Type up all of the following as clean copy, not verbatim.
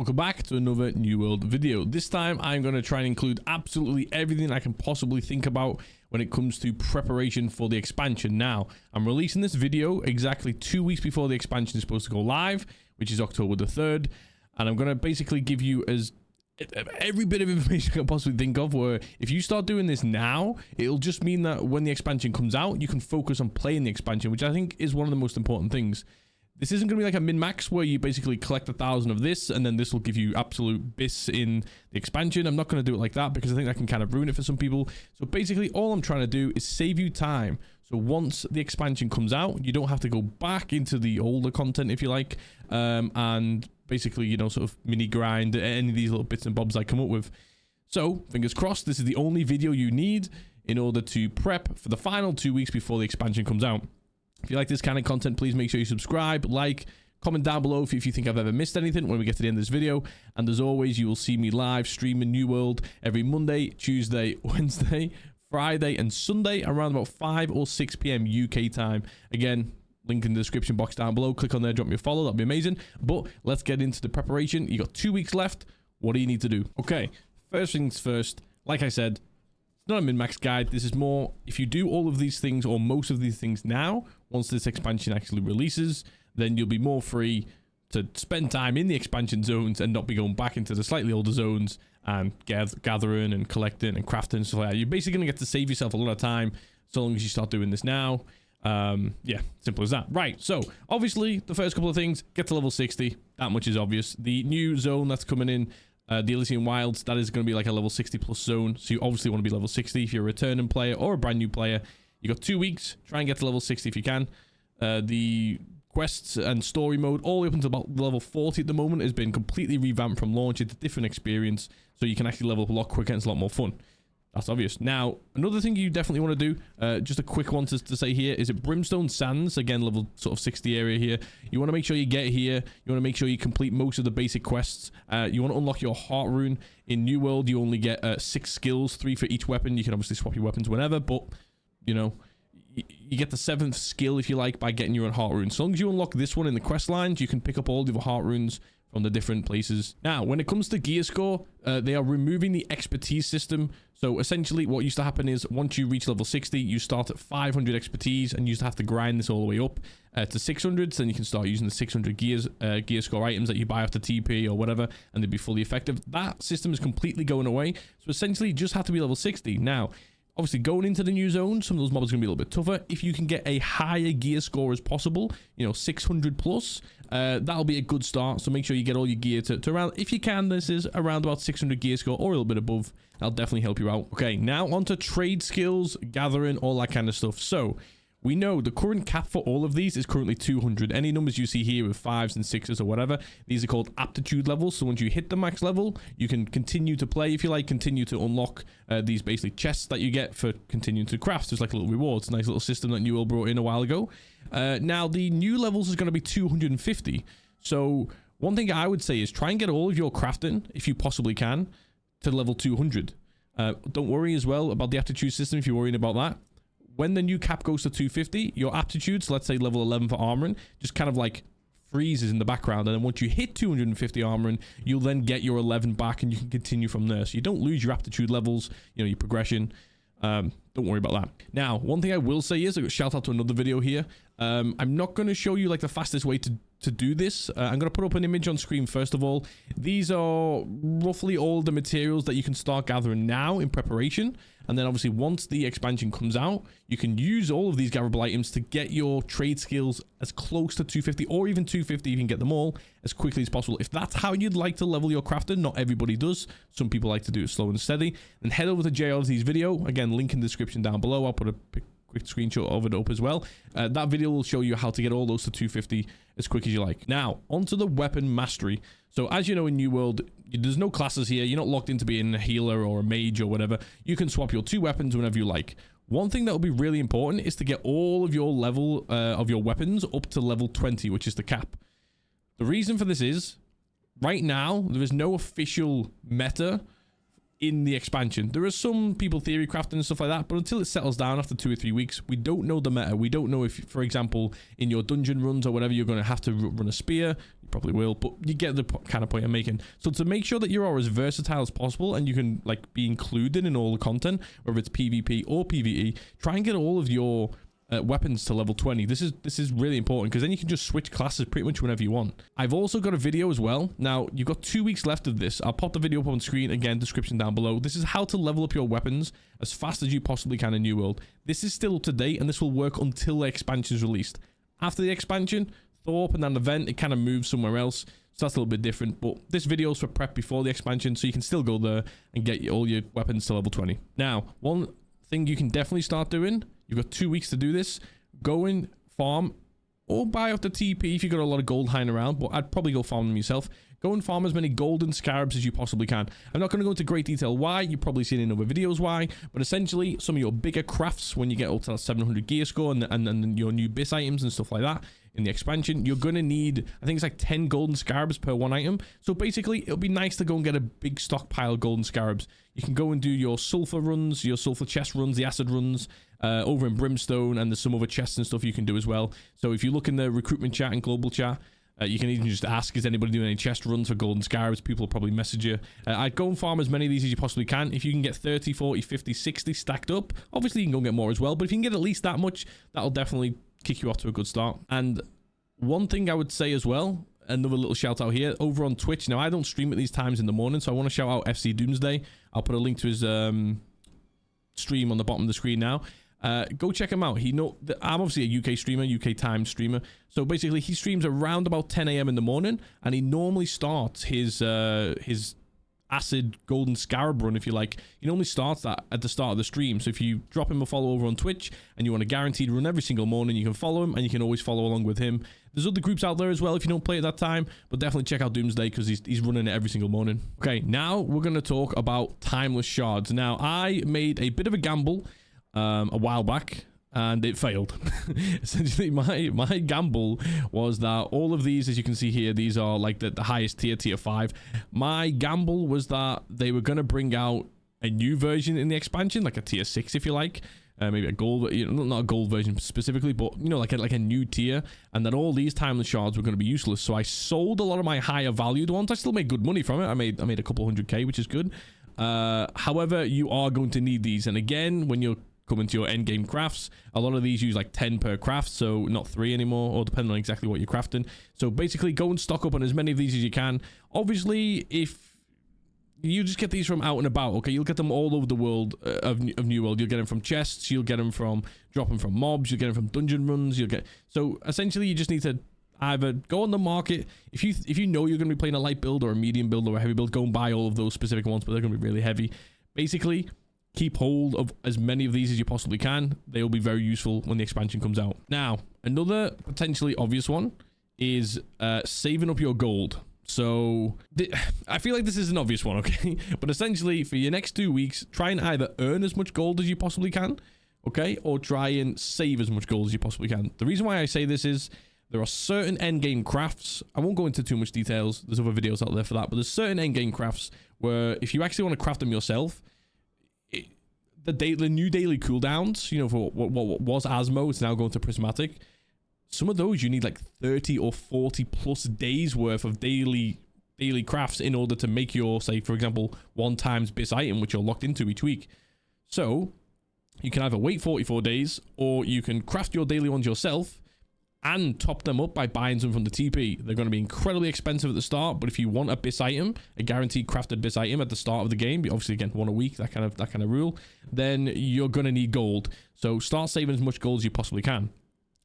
welcome back to another New World video. This time I'm going to try and include absolutely everything I can possibly think about when it comes to preparation for the expansion. Now, I'm releasing this video exactly 2 weeks before the expansion is supposed to go live, which is October the 3rd, and I'm going to basically give you every bit of information I can possibly think of, where if you start doing this now, it'll just mean that when the expansion comes out, you can focus on playing the expansion, which I think is one of the most important things. This isn't going to be like a min-max where you basically collect 1,000 of this and then this will give you absolute bis in the expansion. I'm not going to do it like that because I think that can kind of ruin it for some people. So basically all I'm trying to do is save you time. So once the expansion comes out, you don't have to go back into the older content, if you like, and basically, you know, sort of mini grind any of these little bits and bobs I come up with. So fingers crossed, this is the only video you need in order to prep for the final 2 weeks before the expansion comes out. If you like this kind of content, please make sure you subscribe, like, comment down below if you think I've ever missed anything when we get to the end of this video. And as always, you will see me live streaming New World every Monday, Tuesday, Wednesday, Friday, and Sunday around about 5 or 6 p.m. UK time. Again, link in the description box down below. Click on there, drop me a follow. That'd be amazing. But let's get into the preparation. You got 2 weeks left. What do you need to do? Okay, first things first. Like I said, not a min-max guide. This is more, if you do all of these things or most of these things now, once this expansion actually releases, then you'll be more free to spend time in the expansion zones and not be going back into the slightly older zones and gathering and collecting and crafting and stuff like that. You're basically going to get to save yourself a lot of time so long as you start doing this now. Yeah, simple as that. Right, so obviously the first couple of things, get to level 60. That much is obvious. The new zone that's coming in, the Elysian Wilds, that is going to be like a level 60 plus zone. So you obviously want to be level 60 if you're a returning player or a brand new player. You got 2 weeks. Try and get to level 60 if you can. The quests and story mode all the way up until about level 40 at the moment has been completely revamped from launch. It's a different experience, so you can actually level up a lot quicker and it's a lot more fun. That's obvious. Now, another thing you definitely want to do, just a quick one to say here, is it Brimstone Sands, again, level sort of 60 area here. You want to make sure you get here. You want to make sure you complete most of the basic quests. You want to unlock your heart rune. In New World, you only get 6 skills, 3 for each weapon. You can obviously swap your weapons whenever, but, you know, you get the 7th skill, if you like, by getting your own heart rune. So long as you unlock this one in the quest lines, you can pick up all the other heart runes from the different places. Now, when it comes to gear score, they are removing the expertise system. So essentially what used to happen is once you reach level 60, you start at 500 expertise and you used to have to grind this all the way up to 600. So then you can start using the 600 gear score items that you buy after TP or whatever, and they'd be fully effective. That system is completely going away. So essentially you just have to be level 60. Now, obviously, going into the new zone, some of those mobs are going to be a little bit tougher. If you can get a higher gear score as possible, you know, 600 plus, that'll be a good start. So make sure you get all your gear to around, if you can, this is around about 600 gear score or a little bit above. That'll definitely help you out. Okay, now onto trade skills, gathering, all that kind of stuff. So we know the current cap for all of these is currently 200. Any numbers you see here with 5s and 6s or whatever, these are called aptitude levels. So once you hit the max level, you can continue to play, if you like, continue to unlock these basically chests that you get for continuing to craft. There's like a little reward. It's a nice little system that NewWorld brought in a while ago. Now the new levels is going to be 250. So one thing I would say is try and get all of your crafting, if you possibly can, to level 200. Don't worry as well about the aptitude system if you're worrying about that. When the new cap goes to 250, your aptitudes, let's say level 11 for armoring, just kind of like freezes in the background. And then once you hit 250 armoring, you'll then get your 11 back and you can continue from there. So you don't lose your aptitude levels, you know, your progression. Don't worry about that. Now, one thing I will say is, I got shout out to another video here. I'm not going to show you like the fastest way to do this. I'm going to put up an image on screen first of all. These are roughly all the materials that you can start gathering now in preparation. And then obviously once the expansion comes out, you can use all of these gatherable items to get your trade skills as close to 250 or even 250 if you can get them all as quickly as possible. If that's how you'd like to level your crafting, not everybody does. Some people like to do it slow and steady. Then head over to JayOddity's video. Again, link in the description down below. I'll put a quick screenshot of it up as well. That video will show you how to get all those to 250 as quick as you like. Now, onto the weapon mastery. So as you know, in New World, there's no classes here. You're not locked into being a healer or a mage or whatever. You can swap your 2 weapons whenever you like. One thing that will be really important is to get all of your level of your weapons up to level 20, which is the cap. The reason for this is, right now, there is no official meta in the expansion. There are some people theory crafting and stuff like that, but until it settles down after 2 or 3 weeks, we don't know the meta. We don't know if, for example, in your dungeon runs or whatever, you're going to have to run a spear. probably will, but you get the kind of point I'm making. So to make sure that you are as versatile as possible and you can like be included in all the content, whether it's PvP or PvE, try and get all of your weapons to level 20. This is really important because then you can just switch classes pretty much whenever you want. I've also got a video as well. Now you've got 2 weeks left of this. I'll pop the video up on screen again, description down below. This is how to level up your weapons as fast as you possibly can in New World. This is still up to date and this will work until the expansion is released. After the expansion, throw up an event, it kind of moves somewhere else, so that's a little bit different. But this video is for prep before the expansion, so you can still go there and get all your weapons to level 20. Now, one thing you can definitely start doing, you've got 2 weeks to do this. Go and farm or buy off the TP if you've got a lot of gold hanging around, but I'd probably go farm them yourself. Go and farm as many golden scarabs as you possibly can. I'm not going to go into great detail why, you've probably seen in other videos why, but essentially some of your bigger crafts when you get up to that 700 gear score and your new bis items and stuff like that in the expansion, you're going to need, I think it's like 10 golden scarabs per one item. So basically it'll be nice to go and get a big stockpile of golden scarabs. You can go and do your sulfur runs, your sulfur chest runs, the acid runs over in Brimstone, and there's some other chests and stuff you can do as well. So if you look in the recruitment chat and global chat, you can even just ask, is anybody doing any chest runs for golden scarabs? People will probably message you. I'd go and farm as many of these as you possibly can. If you can get 30, 40, 50, 60 stacked up, obviously you can go and get more as well. But if you can get at least that much, that'll definitely kick you off to a good start. And one thing I would say as well, another little shout out here, over on Twitch. Now, I don't stream at these times in the morning, so I want to shout out FC Doomsday. I'll put a link to his stream on the bottom of the screen now. Go check him out. I'm obviously a UK streamer, UK time streamer. So basically he streams around about 10 a.m. in the morning, and he normally starts his acid golden scarab run, if you like. He normally starts that at the start of the stream. So if you drop him a follow over on Twitch and you want a guaranteed run every single morning, you can follow him and you can always follow along with him. There's other groups out there as well if you don't play at that time, but definitely check out Doomsday because he's running it every single morning. Okay, now we're going to talk about timeless shards. Now, I made a bit of a gamble a while back and it failed. Essentially my gamble was that all of these, as you can see here, these are like the highest tier 5. My gamble was that they were going to bring out a new version in the expansion, like a tier 6 if you like, maybe a gold, not a gold version specifically, but like a new tier, and that all these timeless shards were going to be useless. So I sold a lot of my higher valued ones. I still made good money from it. I made a couple 100k, which is good. However, you are going to need these, and again, when you're coming to your end game crafts, a lot of these use like 10 per craft, so not 3 anymore, or depending on exactly what you're crafting. So basically go and stock up on as many of these as you can. Obviously, if you just get these from out and about, okay, you'll get them all over the world of New World. You'll get them from chests, you'll get them from dropping from mobs, you'll get them from dungeon runs, so essentially you just need to either go on the market. If you know you're going to be playing a light build or a medium build or a heavy build, go and buy all of those specific ones, but they're going to be really heavy. Basically, keep hold of as many of these as you possibly can. They will be very useful when the expansion comes out. Now, another potentially obvious one is saving up your gold. So I feel like this is an obvious one, okay? But essentially, for your next 2 weeks, try and either earn as much gold as you possibly can, okay? Or try and save as much gold as you possibly can. The reason why I say this is there are certain endgame crafts. I won't go into too much details. There's other videos out there for that. But there's certain endgame crafts where if you actually want to craft them yourself, the new daily cooldowns, for what was Asmo, it's now going to Prismatic. Some of those you need like 30 or 40 plus days worth of daily crafts in order to make your, say, for example, 1 times bis item, which you're locked into each week. So you can either wait 44 days or you can craft your daily ones yourself and top them up by buying them from the TP. They're going to be incredibly expensive at the start, but if you want a bis item, a guaranteed crafted bis item at the start of the game, obviously again 1 a week, that kind of rule, then you're going to need gold. So start saving as much gold as you possibly can.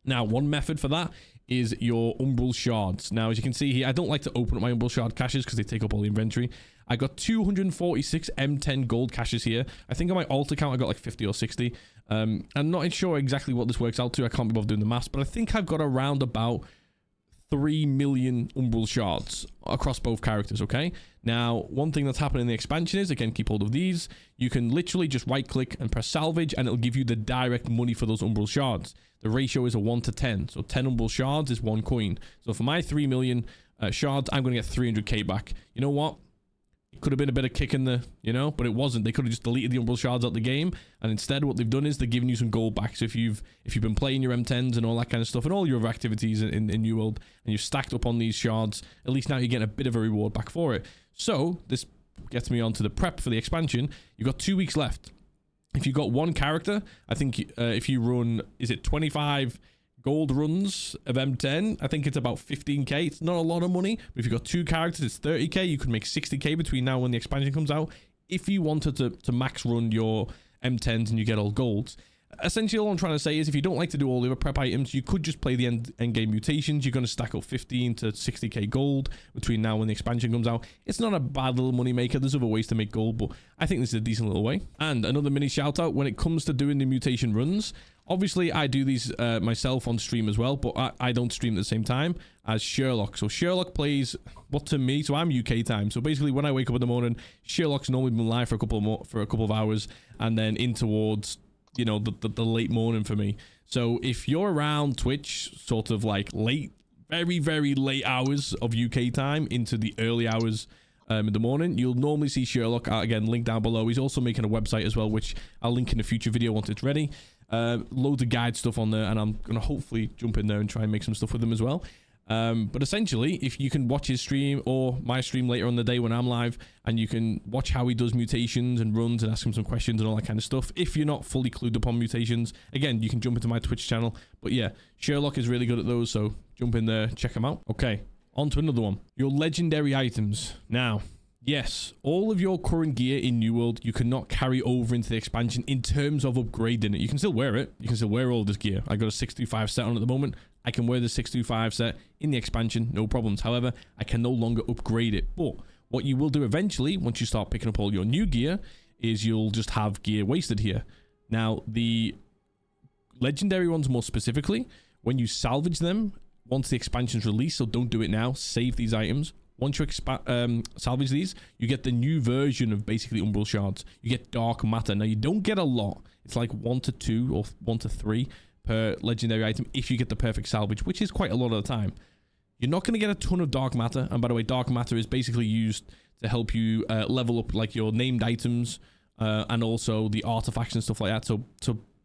Now, one method for that is your umbral shards. Now, as you can see here, I don't like to open up my umbral shard caches because they take up all the inventory. I got 246 M10 gold caches here. I think on my alt account I got like 50 or 60. I'm not sure exactly what this works out to. I can't be bothered doing the maths, but I think I've got around about 3 million umbral shards across both characters, okay? Now, one thing that's happening in the expansion is, again, keep hold of these. You can literally just right click and press salvage and it'll give you the direct money for those umbral shards. The ratio is a 1 to 10. So 10 umbral shards is 1 coin. So for my 3 million shards, I'm going to get 300k back. You know what? It could have been a bit of kick in the, you know, but it wasn't. They could have just deleted the Umbral Shards out the game, and instead what they've done is they're giving you some gold back. So if you've been playing your M10s and all that kind of stuff and all your other activities in NewWorld, and you've stacked up on these shards, at least now you're getting a bit of a reward back for it. So this gets me on to the prep for the expansion. You've got 2 weeks left. If you've got one character, I think if you run, is it 25 gold runs of M10, I think it's about 15k. It's not a lot of money, but if you've got 2 characters, it's 30k. You could make 60k between now and when the expansion comes out if you wanted to max run your M10s and you get all golds. Essentially, all I'm trying to say is if you don't like to do all the other prep items, you could just play the end game mutations. You're going to stack up 15 to 60k gold between now and the expansion comes out. It's not a bad little money maker. There's other ways to make gold, but I think this is a decent little way. And another mini shout out when it comes to doing the mutation runs. Obviously, I do these myself on stream as well, but I don't stream at the same time as Sherlock. So Sherlock plays what to me, so I'm UK time. So basically, when I wake up in the morning, Sherlock's normally been live for a couple of hours, and then in towards, you know, the late morning for me. So if you're around Twitch, sort of like late, very, very late hours of UK time into the early hours in the morning, you'll normally see Sherlock. Again, link down below. He's also making a website as well, which I'll link in a future video once it's ready. Loads of guide stuff on there, and I'm gonna hopefully jump in there and try and make some stuff with them as well. But essentially, if you can watch his stream or my stream later on the day when I'm live, and you can watch how he does mutations and runs and ask him some questions and all that kind of stuff. If you're not fully clued up on mutations, again, you can jump into my Twitch channel. But yeah, Sherlock is really good at those, so jump in there, check him out. Okay, on to another one. Your legendary items. Now, yes, all of your current gear in NewWorld, you cannot carry over into the expansion in terms of upgrading it. You can still wear it. You can still wear all this gear. I got a 625 set on at the moment. I can wear the 625 set in the expansion, no problems. However, I can no longer upgrade it. But what you will do eventually, once you start picking up all your new gear, is you'll just have gear wasted here. Now, the legendary ones more specifically, when you salvage them, once the expansion's released, so don't do it now, save these items. Once you salvage these, you get the new version of basically Umbral Shards. You get Dark Matter. Now, you don't get a lot. It's like 1 to 2 or 1 to 3 per legendary item if you get the perfect salvage, which is quite a lot of the time. You're not going to get a ton of Dark Matter. And by the way, Dark Matter is basically used to help you level up like your named items and also the artifacts and stuff like that. So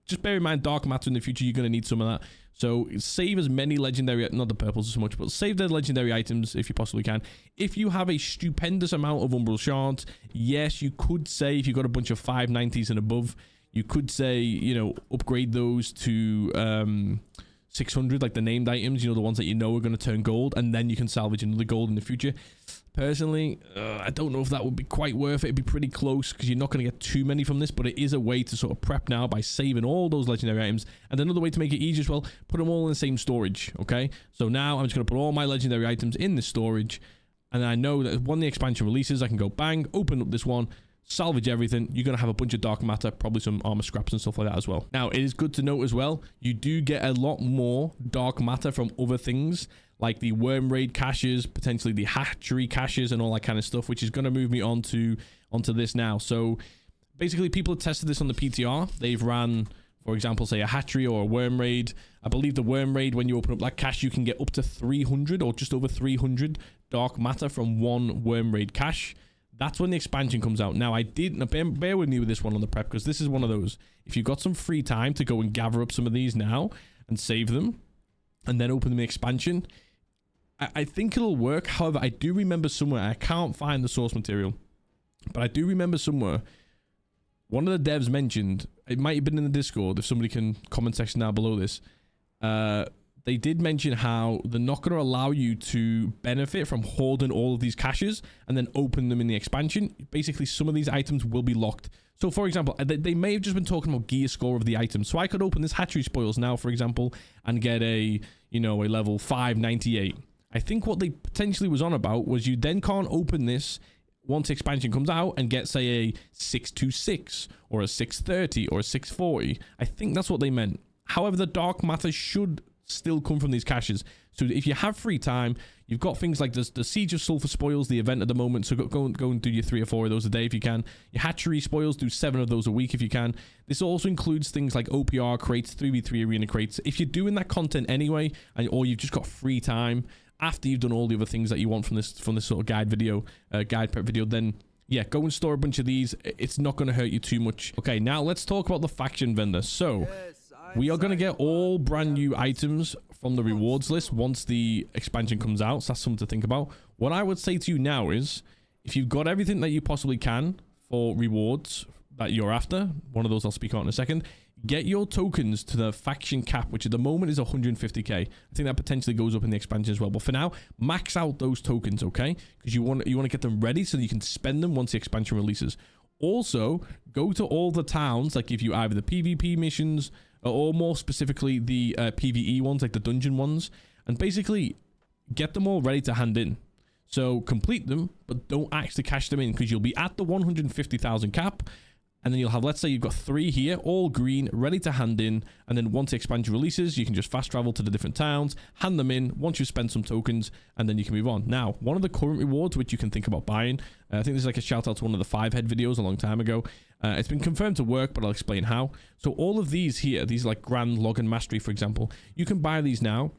just bear in mind, Dark Matter in the future, you're going to need some of that. So save as many legendary, not the purples so much, but save the legendary items if you possibly can. If you have a stupendous amount of Umbral Shards, yes, you could say if you've got a bunch of 590s and above, you could say, you know, upgrade those to 600, like the named items, you know, the ones that you know are going to turn gold, and then you can salvage another gold in the future. Personally, I don't know if that would be quite worth it. It'd be pretty close because you're not going to get too many from this, but it is a way to sort of prep now by saving all those legendary items. And another way to make it easier as well, put them all in the same storage, okay? So now I'm just going to put all my legendary items in this storage, and I know that when the expansion releases, I can go bang, open up this one, salvage everything. You're going to have a bunch of Dark Matter, probably some armor scraps and stuff like that as well. Now, it is good to note as well, you do get a lot more Dark Matter from other things, like the Worm Raid caches, potentially the Hatchery caches and all that kind of stuff, which is going to move me onto this now. So basically, people have tested this on the PTR. They've ran, for example, say a Hatchery or a Worm Raid. I believe the Worm Raid, when you open up that cache, you can get up to 300 or just over 300 Dark Matter from one Worm Raid cache. That's when the expansion comes out. Now, I did, bear with me with this one on the prep, because this is one of those. If you've got some free time to go and gather up some of these now and save them and then open them in the expansion, I think it'll work. However, I do remember somewhere, I can't find the source material, but I do remember somewhere, one of the devs mentioned, it might have been in the Discord, if somebody can comment section down below this, they did mention how they're not going to allow you to benefit from hoarding all of these caches and then open them in the expansion. Basically, some of these items will be locked. So, for example, they may have just been talking about gear score of the item. So I could open this Hatchery Spoils now, for example, and get a, you know, a level 598. I think what they potentially was on about was you then can't open this once expansion comes out and get, say, a 626 or a 630 or a 640. I think that's what they meant. However, the Dark Matter should still come from these caches. So if you have free time, you've got things like the Siege of Sulphur Spoils, the event at the moment, so go and do your 3 or 4 of those a day if you can. Your Hatchery Spoils, do 7 of those a week if you can. This also includes things like OPR crates, 3v3 arena crates. If you're doing that content anyway, or you've just got free time after you've done all the other things that you want from this sort of guide prep video, then yeah, go and store a bunch of these. It's not going to hurt you too much. Okay, now let's talk about the faction vendor. So we are going to get all brand new items from the rewards list once the expansion comes out. So that's something to think about. What I would say to you now is, if you've got everything that you possibly can for rewards that you're after, one of those I'll speak about in a second, get your tokens to the faction cap, which at the moment is 150k. I think that potentially goes up in the expansion as well. But for now, max out those tokens, okay? Because you want to get them ready so that you can spend them once the expansion releases. Also, go to all the towns that give you either the PvP missions or more specifically the PvE ones, like the dungeon ones, and basically get them all ready to hand in. So complete them, but don't actually cash them in, because you'll be at the 150,000 cap. And then you'll have, let's say you've got 3 here, all green, ready to hand in. And then once the expansion releases, you can just fast travel to the different towns, hand them in once you've spent some tokens, and then you can move on. Now, one of the current rewards, which you can think about buying, I think this is like a shout out to one of the 5-head videos a long time ago. It's been confirmed to work, but I'll explain how. So all of these here, these like Grand Login Mastery, for example, you can buy these now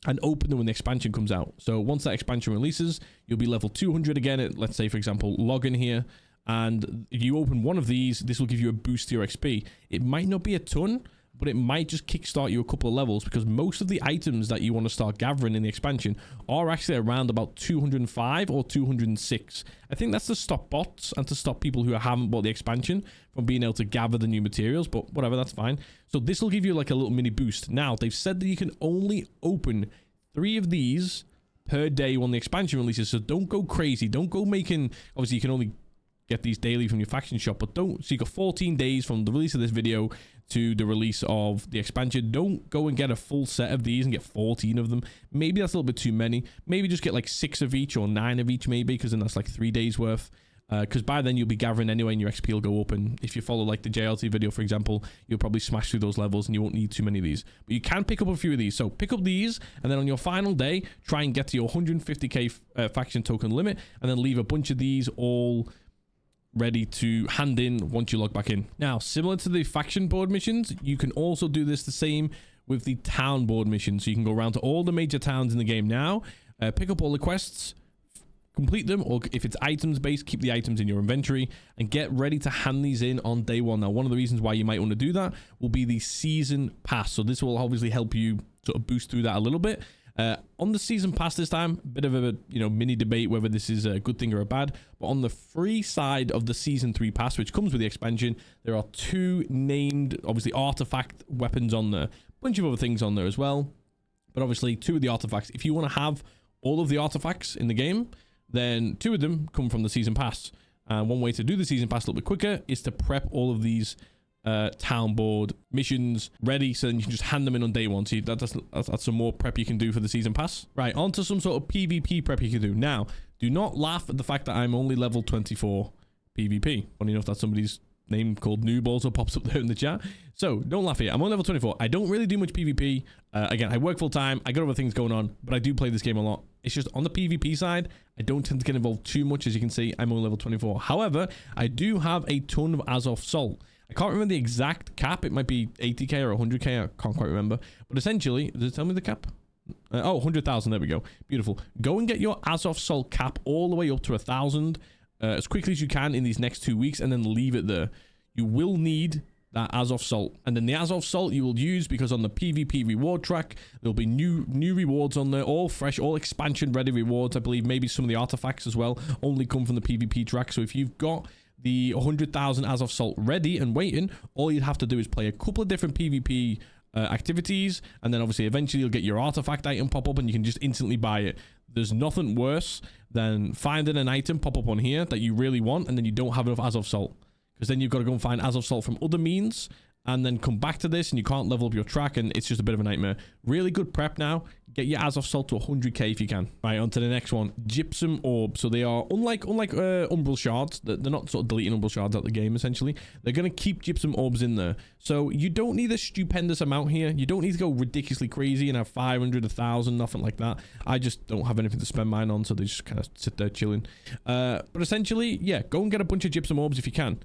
and open them when the expansion comes out. So once that expansion releases, you'll be level 200 again at, let's say, for example, login here. And if you open one of these, this will give you a boost to your XP. It might not be a ton, but it might just kickstart you a couple of levels, because most of the items that you want to start gathering in the expansion are actually around about 205 or 206. I think that's to stop bots and to stop people who haven't bought the expansion from being able to gather the new materials, but whatever, that's fine. So this will give you like a little mini boost. Now, they've said that you can only open 3 of these per day when the expansion releases, so don't go crazy. Don't go making, obviously you can only get these daily from your faction shop, but don't, so you got 14 days from the release of this video to the release of the expansion. Don't go and get a full set of these and get 14 of them. Maybe that's a little bit too many. Maybe just get like 6 of each or 9 of each, maybe, because then that's like 3 days worth. Because by then you'll be gathering anyway and your XP will go up, and if you follow like the JayOddity video, for example, you'll probably smash through those levels and you won't need too many of these. But you can pick up a few of these. So pick up these, and then on your final day, try and get to your 150k faction token limit, and then leave a bunch of these all ready to hand in once you log back in. Now, similar to the faction board missions, you can also do this the same with the town board missions. So you can go around to all the major towns in the game now, pick up all the quests, complete them, or if it's items based, keep the items in your inventory and get ready to hand these in on day 1. Now, one of the reasons why you might want to do that will be the season pass. So this will obviously help you sort of boost through that a little bit. On the season pass this time, a bit of a mini debate whether this is a good thing or a bad, but on the free side of the season 3 pass, which comes with the expansion, there are 2 named, obviously, artifact weapons on there, a bunch of other things on there as well, but obviously 2 of the artifacts. If you want to have all of the artifacts in the game, then 2 of them come from the season pass. One way to do the season pass a little bit quicker is to prep all of these town board missions ready, so then you can just hand them in on day 1. So that's some more prep you can do for the season pass. Right, on to some sort of PvP prep you can do. Now, do not laugh at the fact that I'm only level 24 PvP. Funny enough, that's somebody's name called Noob also pops up there in the chat. So don't laugh here. I'm on level 24. I don't really do much PvP. Again, I work full time. I got other things going on, but I do play this game a lot. It's just on the PvP side, I don't tend to get involved too much. As you can see, I'm on level 24. However, I do have a ton of Azov Salt. I can't remember the exact cap. It might be 80k or 100k. I can't quite remember. But essentially, does it tell me the cap? Oh, 100,000. There we go. Beautiful. Go and get your Azov Salt cap all the way up to 1,000 as quickly as you can in these next 2 weeks, and then leave it there. You will need that Azov Salt, and then the Azov Salt you will use because on the PvP reward track there'll be new rewards on there, all fresh, all expansion ready rewards. I believe maybe some of the artifacts as well only come from the PvP track. So if you've got the 100,000 Azov Salt ready and waiting, all you'd have to do is play a couple of different PvP activities, and then obviously eventually you'll get your artifact item pop up and you can just instantly buy it. There's nothing worse than finding an item pop up on here that you really want and then you don't have enough Azov Salt, because then you've got to go and find Azov Salt from other means and then come back to this and you can't level up your track, and it's just a bit of a nightmare. Really good prep now. Get your Azov Salt to 100k if you can. Right, on to the next one. Gypsum Orbs. So they are unlike Umbral Shards. They're not sort of deleting Umbral Shards out of the game, essentially. They're going to keep Gypsum Orbs in there. So you don't need a stupendous amount here. You don't need to go ridiculously crazy and have 500, 1,000, nothing like that. I just don't have anything to spend mine on, so they just kind of sit there chilling. But essentially, yeah, go and get a bunch of Gypsum Orbs if you can.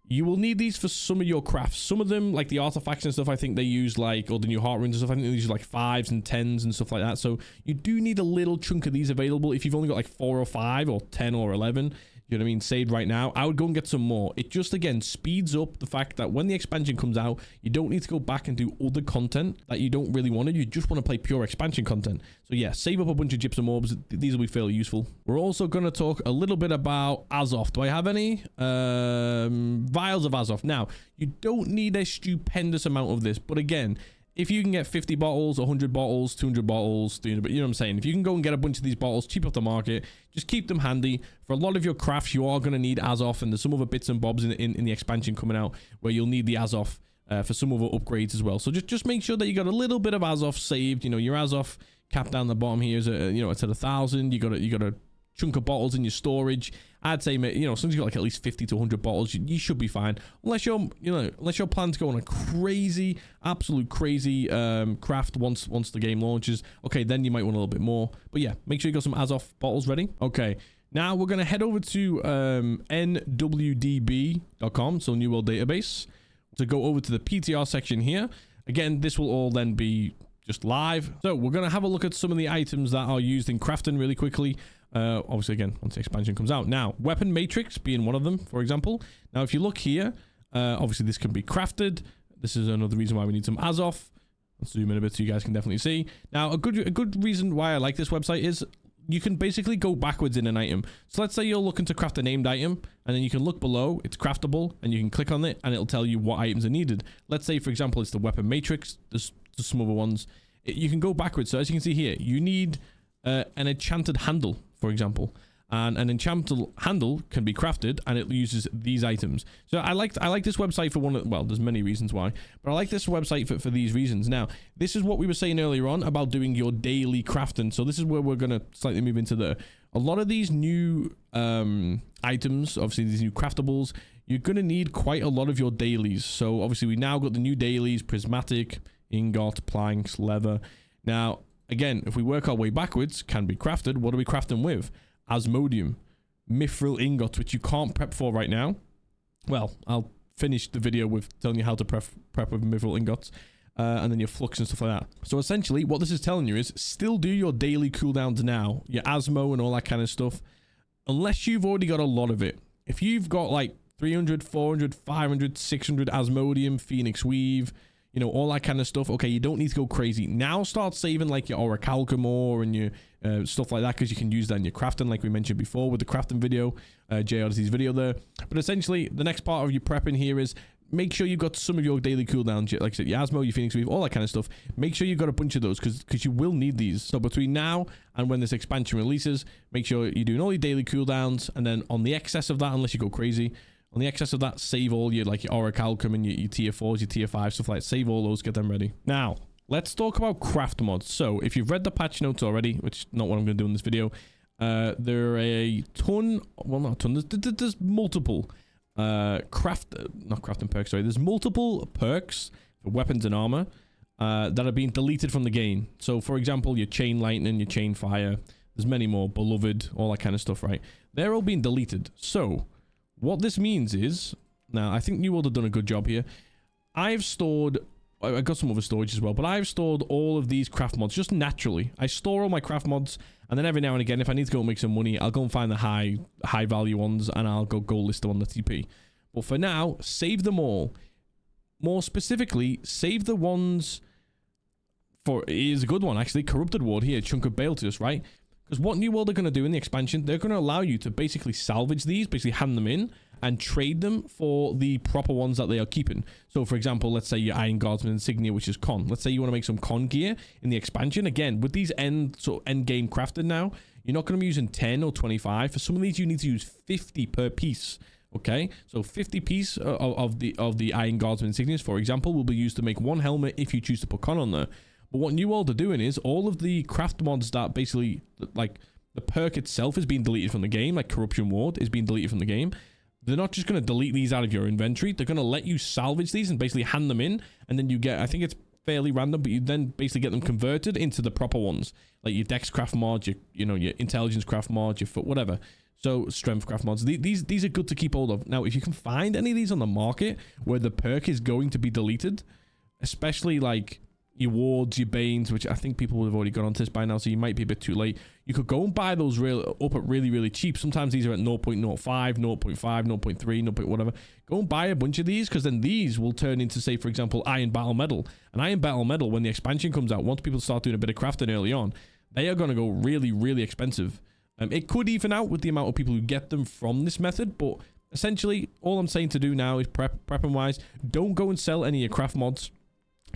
You will need these for some of your crafts. Some of them, like the artifacts and stuff, I think they use like, or the new heart runes and stuff, I think they use like 5s and 10s and stuff like that. So you do need a little chunk of these available. If you've only got like 4 or 5 or 10 or 11, you know what I mean, saved right now, I would go and get some more. It just, again, speeds up the fact that when the expansion comes out, you don't need to go back and do other content that you don't really want to. You just want to play pure expansion content. So yeah, save up a bunch of gypsum orbs. These will be fairly useful. We're also going to talk a little bit about Azoth. Do I have any? Vials of Azoth. Now, you don't need a stupendous amount of this, but again, if you can get 50 bottles, 100 bottles, 200 bottles, 300, you know what I'm saying? If you can go and get a bunch of these bottles cheap off the market, just keep them handy. For a lot of your crafts, you are going to need Azoth, and there's some other bits and bobs in the expansion coming out where you'll need the Azoth for some other upgrades as well. So just make sure that you got a little bit of Azoth saved. You know, your Azoth cap down the bottom here is, it's at 1,000. You got a chunk of bottles in your storage. I'd say, you know, as long as you got like at least 50 to 100 bottles, you should be fine. Unless you're planning to go on a crazy, absolute crazy craft once the game launches. Okay, then you might want a little bit more. But yeah, make sure you got some Azoth bottles ready. Okay, now we're gonna head over to nwdb.com, so New World database, to go over to the PTR section here. Again, this will all then be just live. So we're gonna have a look at some of the items that are used in crafting really quickly. Obviously, again, once the expansion comes out. Now, weapon matrix being one of them, for example. Now, if you look here, obviously this can be crafted. This is another reason why we need some Azoth. Let's zoom in a bit so you guys can definitely see. Now, a good reason why I like this website is you can basically go backwards in an item. So let's say you're looking to craft a named item, and then you can look below, it's craftable, and you can click on it, and it'll tell you what items are needed. Let's say, for example, it's the weapon matrix. There's some other ones. You can go backwards. So as you can see here, you need an enchanted handle, for example, and an enchanted handle can be crafted, and it uses these items. So I like this website for one of, well, there's many reasons why, but I like this website for these reasons. Now, this is what we were saying earlier on about doing your daily crafting. So this is where we're going to slightly move into a lot of these new items, obviously these new craftables, you're going to need quite a lot of your dailies. So obviously we now got the new dailies: prismatic, ingot, planks, leather. Now, again, if we work our way backwards, can be crafted. What are we crafting with? Asmodium, mithril ingots, which you can't prep for right now. Well, I'll finish the video with telling you how to prep with mithril ingots, and then your flux and stuff like that. So essentially, what this is telling you is still do your daily cooldowns now, your Asmo and all that kind of stuff, unless you've already got a lot of it. If you've got like 300, 400, 500, 600 Asmodium, Phoenix Weave, you know, all that kind of stuff, okay, you don't need to go crazy. Now start saving like your orichalcum ore and your stuff like that, because you can use that in your crafting, like we mentioned before with the crafting video, JayOddity's video there. But essentially, the next part of your prepping here is make sure you've got some of your daily cooldowns, like I said, your Asmo, your Phoenix Weave, all that kind of stuff. Make sure you've got a bunch of those, because you will need these. So between now and when this expansion releases, make sure you're doing all your daily cooldowns, and then on the excess of that, unless you go crazy, on the excess of that, save all your, like, your orichalcum and your tier 4s, your tier 5, stuff like that. Save all those, get them ready. Now, let's talk about craft mods. So, if you've read the patch notes already, which is not what I'm going to do in this video, there are a ton, well, not a ton, there's multiple not crafting perks, sorry. There's multiple perks for weapons and armor that are being deleted from the game. So, for example, your chain lightning, your chain fire, there's many more, beloved, all that kind of stuff, right? They're all being deleted. So, what this means is, now I think NewWorld have done a good job here. I got some other storage as well, but I've stored all of these craft mods just naturally. I store all my craft mods, and then every now and again, if I need to go make some money, I'll go and find the high value ones, and I'll go list them on the TP. But for now, save them all. More specifically, save the ones for, here's a good one actually, Corrupted Ward here, Chunk of Baltus, right? Because what NewWorld are going to do in the expansion, they're going to allow you to basically salvage these, basically hand them in, and trade them for the proper ones that they are keeping. So, for example, let's say your Iron Guardsman insignia, which is con. Let's say you want to make some con gear in the expansion. Again, with these end game crafted now, you're not going to be using 10 or 25. For some of these, you need to use 50 per piece. Okay, so 50 piece of the Iron Guardsman insignias, for example, will be used to make one helmet if you choose to put con on there. But what NewWorld are doing is all of the craft mods that basically, like, the perk itself is being deleted from the game, like Corruption Ward is being deleted from the game. They're not just going to delete these out of your inventory. They're going to let you salvage these and basically hand them in. And then you get, I think it's fairly random, but you then basically get them converted into the proper ones. Like your Dex craft mod, your Intelligence craft mod, your foot, whatever. So Strength craft mods. These are good to keep hold of. Now, if you can find any of these on the market where the perk is going to be deleted, especially like your wards, your banes, which I think people would have already got onto this by now, so you might be a bit too late. You could go and buy those up at really, really cheap. Sometimes these are at 0.05, 0.5, 0.3, 0. Whatever. Go and buy a bunch of these, because then these will turn into, say, for example, Iron Battle Medal. An Iron Battle Medal, when the expansion comes out, once people start doing a bit of crafting early on, they are going to go really, really expensive. It could even out with the amount of people who get them from this method, but essentially, all I'm saying to do now is prepping wise, don't go and sell any of your craft mods.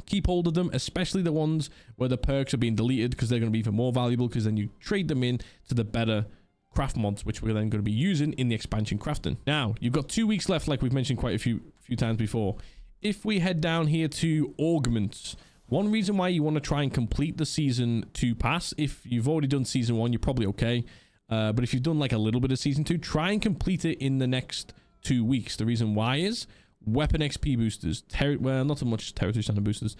Keep hold of them, especially the ones where the perks are being deleted, because they're going to be even more valuable, because then you trade them in to the better craft mods, which we're then going to be using in the expansion crafting. Now, you've got 2 weeks left, like we've mentioned quite a few times before. If we head down here to augments, one reason why you want to try and complete the season 2 pass, if you've already done season 1, you're probably okay. But if you've done like a little bit of season 2, try and complete it in the next 2 weeks. The reason why is weapon XP boosters, well, not so much territory standard boosters,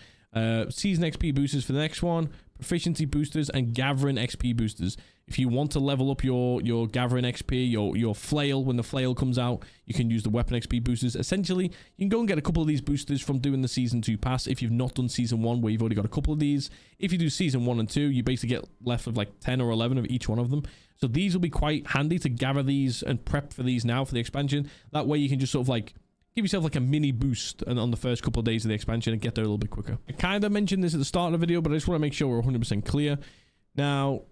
season XP boosters for the next one, proficiency boosters, and gathering XP boosters. If you want to level up your gathering XP, your flail, when the flail comes out, you can use the weapon XP boosters. Essentially, you can go and get a couple of these boosters from doing the season 2 pass if you've not done season 1, where you've already got a couple of these. If you do season 1 and 2, you basically get left with like 10 or 11 of each one of them. So these will be quite handy to gather these and prep for these now for the expansion. That way you can just sort of like give yourself like a mini boost on the first couple of days of the expansion and get there a little bit quicker. I kind of mentioned this at the start of the video, but I just want to make sure we're 100% clear. Now,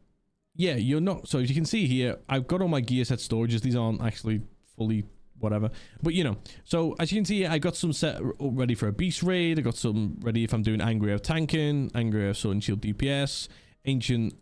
yeah, you're not, so as you can see here, I've got all my gear set storages. These aren't actually fully whatever, but you know, so as you can see, I got some set ready for a beast raid. I got some ready if I'm doing Angry Earth tanking, Angry Earth sword and shield DPS, ancient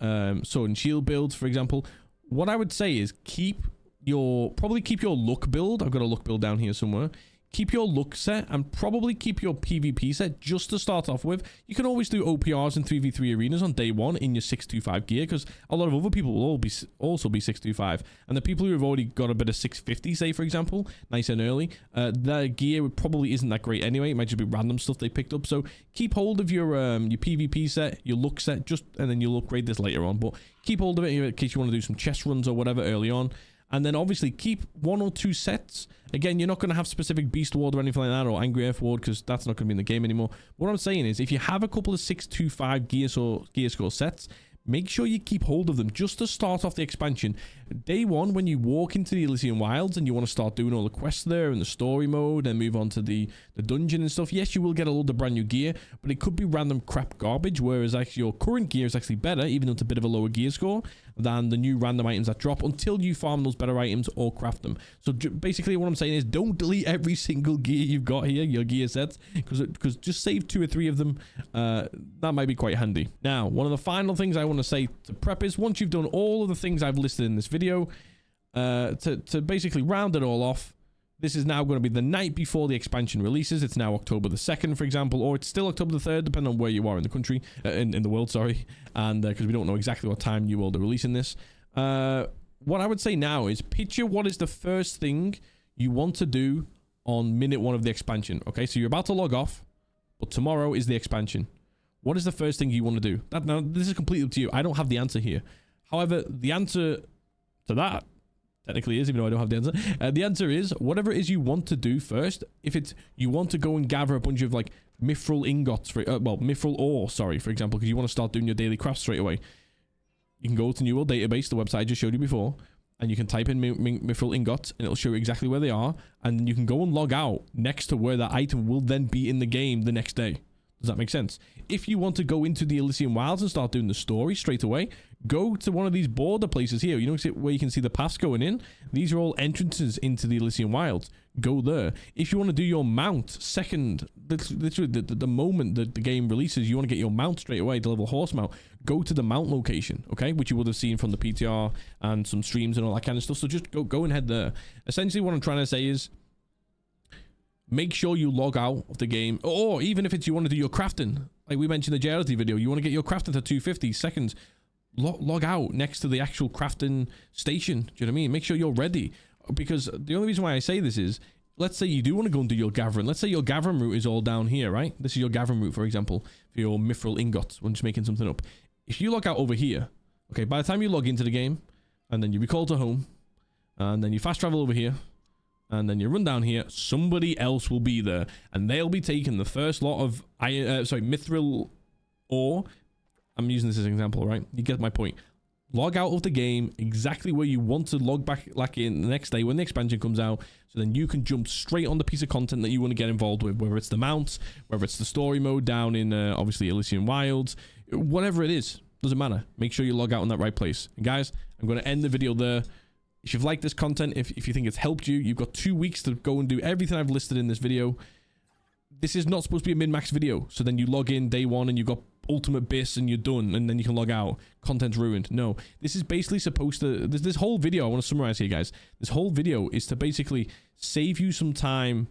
sword and shield builds, for example. What I would say is probably keep your luck build. I've got a luck build down here somewhere. Keep your luck set and probably keep your PvP set just to start off with. You can always do OPRs and 3v3 arenas on day 1 in your 625 gear, because a lot of other people will also be 625. And the people who have already got a bit of 650, say, for example, nice and early, their gear probably isn't that great anyway. It might just be random stuff they picked up. So keep hold of your PvP set, your luck set, and then you'll upgrade this later on. But keep hold of it in case you want to do some chest runs or whatever early on. And then obviously keep 1 or 2 sets. Again, you're not going to have specific beast ward or anything like that, or angry earth ward, because that's not going to be in the game anymore. What I'm saying is, if you have a couple of 625 gear score sets, make sure you keep hold of them just to start off the expansion. Day 1, when you walk into the Elysian Wilds and you want to start doing all the quests there and the story mode and move on to the dungeon and stuff, yes, you will get a load of brand new gear, but it could be random crap garbage, whereas actually your current gear is actually better, even though it's a bit of a lower gear score, than the new random items that drop until you farm those better items or craft them. So basically what I'm saying is, don't delete every single gear you've got here, your gear sets, because just save 2 or 3 of them. That might be quite handy. Now, one of the final things I want to say to prep is, once you've done all of the things I've listed in this video, to basically round it all off, this is now going to be the night before the expansion releases. It's now October the 2nd, for example, or it's still October the 3rd, depending on where you are in the country, in the world, sorry. And because we don't know exactly what time NewWorld are releasing this. What I would say now is, picture what is the first thing you want to do on minute 1 of the expansion. Okay, so you're about to log off, but tomorrow is the expansion. What is the first thing you want to do? Now, this is completely up to you. I don't have the answer here. However, the answer to that technically is, even though I don't have the answer. The answer is, whatever it is you want to do first. If it's, you want to go and gather a bunch of like mithril ingots, mithril ore, sorry, for example, because you want to start doing your daily crafts straight away. You can go to NewWorld database, the website I just showed you before, and you can type in mithril ingots, and it'll show you exactly where they are, and you can go and log out next to where that item will then be in the game the next day. Does that make sense? If you want to go into the Elysian Wilds and start doing the story straight away, go to one of these border places here. You know where you can see the paths going in? These are all entrances into the Elysian Wilds. Go there. If you want to do your mount second, literally the moment that the game releases, you want to get your mount straight away, the level horse mount, go to the mount location, okay? Which you would have seen from the PTR and some streams and all that kind of stuff. So just go and head there. Essentially what I'm trying to say is, make sure you log out of the game, or even if it's you want to do your crafting, like we mentioned in the JayOddity video, you want to get your crafting to 250 seconds, log out next to the actual crafting station. Do you know what I mean? Make sure you're ready, because the only reason why I say this is, let's say you do want to go and do your gathering. Let's say your gathering route is all down here, right? This is your gathering route, for example, for your mithril ingots. I'm just making something up. If you log out over here, okay, by the time you log into the game, and then you recall to home, and then you fast travel over here, and then you run down here, somebody else will be there, and they'll be taking the first lot of mithril Or I'm using this as an example, right? You get my point. Log out of the game exactly where you want to log back like in the next day when the expansion comes out, so then you can jump straight on the piece of content that you want to get involved with, whether it's the mounts, whether it's the story mode down in obviously Elysian Wilds, whatever it is, doesn't matter. Make sure you log out in that right place. And guys, I'm going to end the video there. If you've liked this content, if you think it's helped you, you've got 2 weeks to go and do everything I've listed in this video. This is not supposed to be a min-max video, so then you log in day one and you've got ultimate bis and you're done, and then you can log out, content's ruined. No, this is basically supposed to, this whole video, I want to summarize here, guys. This whole video is to basically save you some time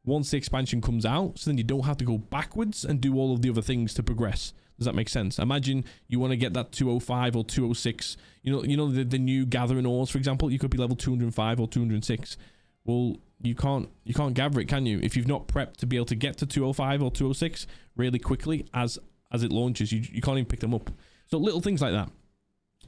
once the expansion comes out, so then you don't have to go backwards and do all of the other things to progress. Does that make sense? Imagine you want to get that 205 or 206, you know the new gathering ores, for example. You could be level 205 or 206. Well, you can't gather it, can you? If you've not prepped to be able to get to 205 or 206 really quickly as it launches, you can't even pick them up. So little things like that.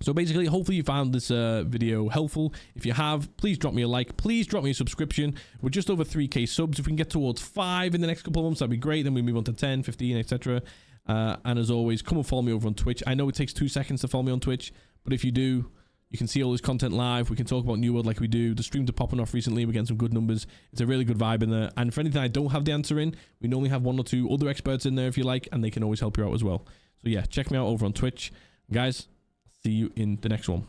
So basically, hopefully you found this video helpful. If you have, please drop me a like, please drop me a subscription. We're just over 3k subs. If we can get towards 5 in the next couple of months, that'd be great. Then we move on to 10, 15, etc. And as always, come and follow me over on Twitch. I know it takes 2 seconds to follow me on Twitch, but if you do, you can see all this content live. We can talk about NewWorld like we do. The streams are popping off recently. We're getting some good numbers. It's a really good vibe in there. And for anything I don't have the answer in, we normally have 1 or 2 other experts in there if you like, and they can always help you out as well. So yeah, check me out over on Twitch. Guys, see you in the next one.